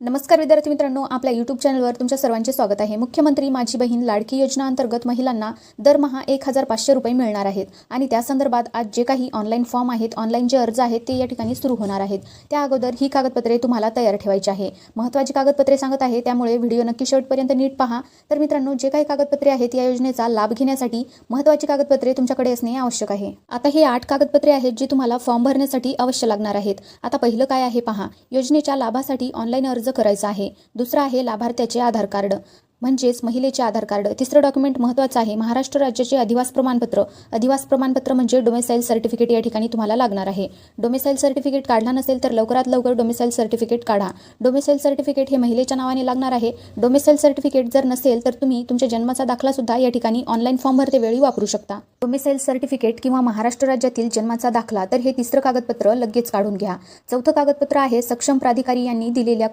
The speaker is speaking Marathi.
नमस्कार विद्यार्थी मित्रांनो, आपल्या यूट्यूब चॅनलवर तुमच्या सर्वांचे स्वागत आहे। मुख्यमंत्री माझी बहीण लाडकी योजना अंतर्गत महिलांना दरमहा 1500 रुपये मिळणार आहेत आणि त्या संदर्भात आज जे काही ऑनलाईन फॉर्म आहेत, ऑनलाईन जे अर्ज आहेत ते या ठिकाणी सुरू होणार आहेत। त्या अगोदर ही कागदपत्रे तुम्हाला तयार ठेवायची आहे। महत्त्वाची कागदपत्रे सांगत आहे, त्यामुळे व्हिडिओ नक्की शेवटपर्यंत नीट पहा। तर मित्रांनो, जे काही कागदपत्रे आहेत या योजनेचा लाभ घेण्यासाठी महत्त्वाची कागदपत्रे तुमच्याकडे असणे आवश्यक आहे। आता हे 8 कागदपत्रे आहेत जी तुम्हाला फॉर्म भरण्यासाठी अवश्य लागणार आहेत। आता पहिलं काय आहे पहा, योजनेच्या लाभासाठी ऑनलाईन अर्ज करायचा आहे। दुसरा आहे लाभार्थ्याचे आधार कार्ड म्हणजेच महिलेचे आधार कार्ड। तिसरं डॉक्युमेंट महत्त्वाचं आहे, महाराष्ट्र राज्याचे अधिवास प्रमाणपत्र। अधिवास प्रमाणपत्र म्हणजे डोमेसाइल सर्टिफिकेट या ठिकाणी तुम्हाला लागणार आहे। डोमेसाइल सर्टिफिकेट काढला नसेल तर लवकरात लवकर डोमेसाइल सर्टिफिकेट काढा। डोमेसाइल सर्टिफिकेट हे महिलेच्या नावाने लागणार आहे। डोमेसाइल सर्टिफिकेट जर नसेल तर तुम्ही तुमच्या जन्माचा दाखला सुद्धा या ठिकाणी ऑनलाईन फॉर्म भरते वेळी वापरू शकता। डोमेसाइल सर्टिफिकेट किंवा महाराष्ट्र राज्यातील जन्माचा दाखला, तर हे तिसरं कागदपत्र लगेच काढून घ्या। चौथं कागदपत्र आहे सक्षम प्राधिकारी यांनी दिलेल्या